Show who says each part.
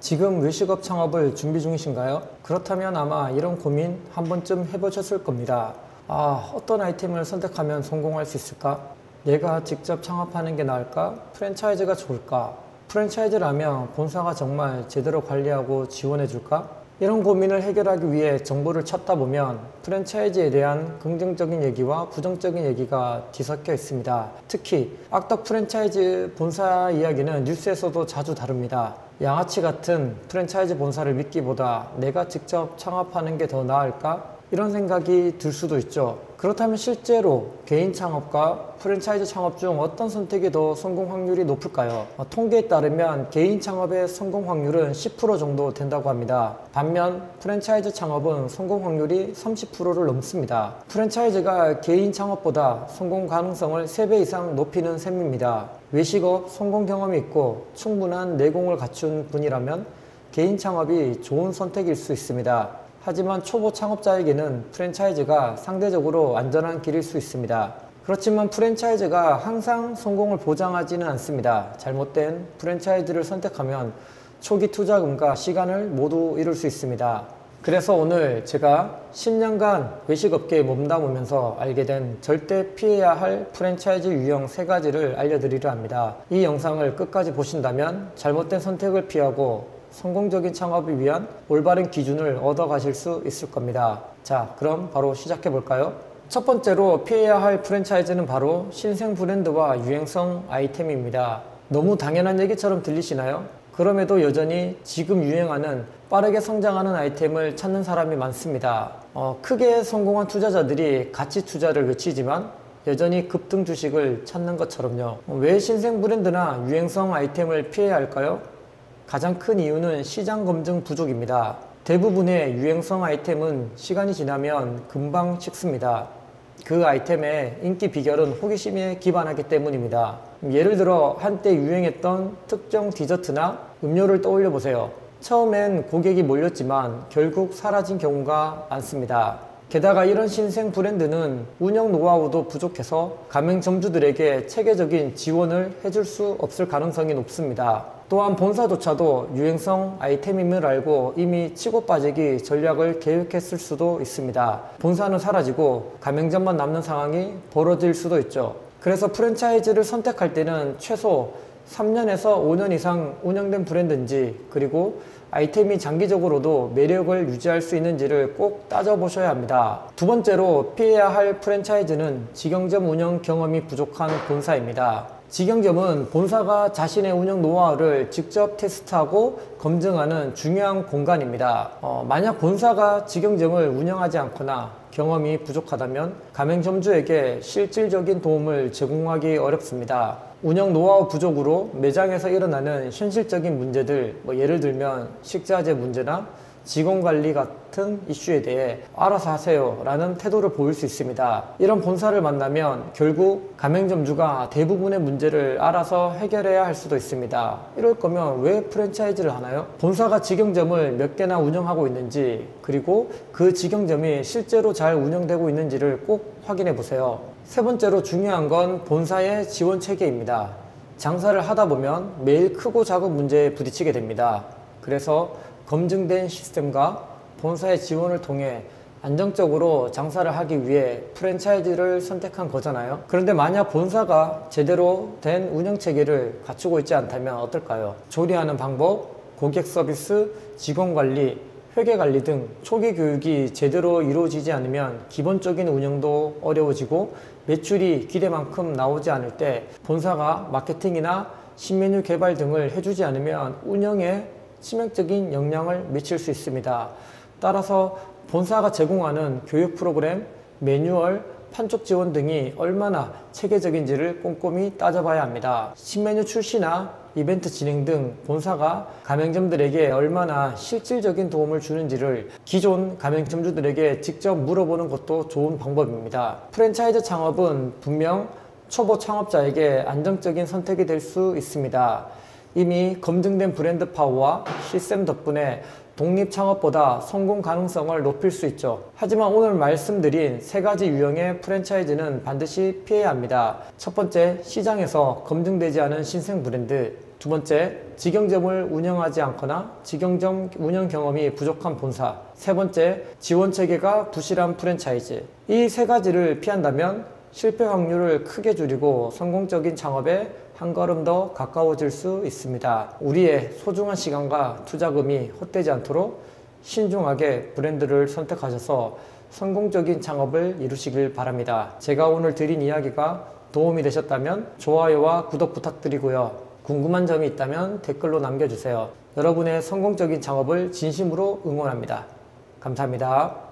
Speaker 1: 지금 외식업 창업을 준비 중이신가요? 그렇다면 아마 이런 고민 한 번쯤 해보셨을 겁니다. 어떤 아이템을 선택하면 성공할 수 있을까? 내가 직접 창업하는 게 나을까? 프랜차이즈가 좋을까? 프랜차이즈라면 본사가 정말 제대로 관리하고 지원해 줄까? 이런 고민을 해결하기 위해 정보를 찾다 보면 프랜차이즈에 대한 긍정적인 얘기와 부정적인 얘기가 뒤섞여 있습니다. 특히 악덕 프랜차이즈 본사 이야기는 뉴스에서도 자주 다룹니다. 양아치 같은 프랜차이즈 본사를 믿기보다 내가 직접 창업하는 게 더 나을까? 이런 생각이 들 수도 있죠. 그렇다면 실제로 개인 창업과 프랜차이즈 창업 중 어떤 선택이 더 성공 확률이 높을까요? 통계에 따르면 개인 창업의 성공 확률은 10% 정도 된다고 합니다. 반면 프랜차이즈 창업은 성공 확률이 30%를 넘습니다. 프랜차이즈가 개인 창업보다 성공 가능성을 3배 이상 높이는 셈입니다. 외식업 성공 경험이 있고 충분한 내공을 갖춘 분이라면 개인 창업이 좋은 선택일 수 있습니다. 하지만 초보 창업자에게는 프랜차이즈가 상대적으로 안전한 길일 수 있습니다. 그렇지만 프랜차이즈가 항상 성공을 보장하지는 않습니다. 잘못된 프랜차이즈를 선택하면 초기 투자금과 시간을 모두 잃을 수 있습니다. 그래서 오늘 제가 10년간 외식업계에 몸담으면서 알게 된 절대 피해야 할 프랜차이즈 유형 3가지를 알려드리려 합니다. 이 영상을 끝까지 보신다면 잘못된 선택을 피하고 성공적인 창업을 위한 올바른 기준을 얻어 가실 수 있을 겁니다. 자, 그럼 바로 시작해 볼까요? 첫 번째로 피해야 할 프랜차이즈는 바로 신생 브랜드와 유행성 아이템입니다. 너무 당연한 얘기처럼 들리시나요? 그럼에도 여전히 지금 유행하는 빠르게 성장하는 아이템을 찾는 사람이 많습니다. 크게 성공한 투자자들이 가치 투자를 외치지만 여전히 급등 주식을 찾는 것처럼요. 왜 신생 브랜드나 유행성 아이템을 피해야 할까요? 가장 큰 이유는 시장 검증 부족입니다. 대부분의 유행성 아이템은 시간이 지나면 금방 식습니다. 그 아이템의 인기 비결은 호기심에 기반하기 때문입니다. 예를 들어 한때 유행했던 특정 디저트나 음료를 떠올려 보세요. 처음엔 고객이 몰렸지만 결국 사라진 경우가 많습니다. 게다가 이런 신생 브랜드는 운영 노하우도 부족해서 가맹점주들에게 체계적인 지원을 해줄 수 없을 가능성이 높습니다. 또한 본사조차도 유행성 아이템임을 알고 이미 치고 빠지기 전략을 계획했을 수도 있습니다. 본사는 사라지고 가맹점만 남는 상황이 벌어질 수도 있죠. 그래서 프랜차이즈를 선택할 때는 최소 3년에서 5년 이상 운영된 브랜드인지, 그리고 아이템이 장기적으로도 매력을 유지할 수 있는지를 꼭 따져보셔야 합니다. 두 번째로 피해야 할 프랜차이즈는 직영점 운영 경험이 부족한 본사입니다. 직영점은 본사가 자신의 운영 노하우를 직접 테스트하고 검증하는 중요한 공간입니다. 만약 본사가 직영점을 운영하지 않거나 경험이 부족하다면 가맹점주에게 실질적인 도움을 제공하기 어렵습니다. 운영 노하우 부족으로 매장에서 일어나는 현실적인 문제들, 예를 들면 식자재 문제나 직원관리 같은 이슈에 대해 알아서 하세요 라는 태도를 보일 수 있습니다. 이런 본사를 만나면 결국 가맹점주가 대부분의 문제를 알아서 해결해야 할 수도 있습니다. 이럴 거면 왜 프랜차이즈를 하나요? 본사가 직영점을 몇 개나 운영하고 있는지, 그리고 그 직영점이 실제로 잘 운영되고 있는지를 꼭 확인해 보세요. 세 번째로 중요한 건 본사의 지원 체계입니다. 장사를 하다 보면 매일 크고 작은 문제에 부딪히게 됩니다. 그래서 검증된 시스템과 본사의 지원을 통해 안정적으로 장사를 하기 위해 프랜차이즈를 선택한 거잖아요. 그런데 만약 본사가 제대로 된 운영체계를 갖추고 있지 않다면 어떨까요? 조리하는 방법, 고객 서비스, 직원 관리, 회계 관리 등 초기 교육이 제대로 이루어지지 않으면 기본적인 운영도 어려워지고 매출이 기대만큼 나오지 않을 때 본사가 마케팅이나 신메뉴 개발 등을 해주지 않으면 운영에 치명적인 영향을 미칠 수 있습니다. 따라서 본사가 제공하는 교육 프로그램, 매뉴얼, 판촉 지원 등이 얼마나 체계적인지를 꼼꼼히 따져봐야 합니다. 신메뉴 출시나 이벤트 진행 등 본사가 가맹점들에게 얼마나 실질적인 도움을 주는지를 기존 가맹점주들에게 직접 물어보는 것도 좋은 방법입니다. 프랜차이즈 창업은 분명 초보 창업자에게 안정적인 선택이 될 수 있습니다. 이미 검증된 브랜드 파워와 시스템 덕분에 독립 창업보다 성공 가능성을 높일 수 있죠. 하지만 오늘 말씀드린 3가지 유형의 프랜차이즈는 반드시 피해야 합니다. 첫 번째, 시장에서 검증되지 않은 신생 브랜드. 두 번째, 직영점을 운영하지 않거나 직영점 운영 경험이 부족한 본사. 세 번째, 지원 체계가 부실한 프랜차이즈. 이 세 가지를 피한다면 실패 확률을 크게 줄이고 성공적인 창업에 한 걸음 더 가까워질 수 있습니다. 우리의 소중한 시간과 투자금이 헛되지 않도록 신중하게 브랜드를 선택하셔서 성공적인 창업을 이루시길 바랍니다. 제가 오늘 드린 이야기가 도움이 되셨다면 좋아요와 구독 부탁드리고요. 궁금한 점이 있다면 댓글로 남겨주세요. 여러분의 성공적인 창업을 진심으로 응원합니다. 감사합니다.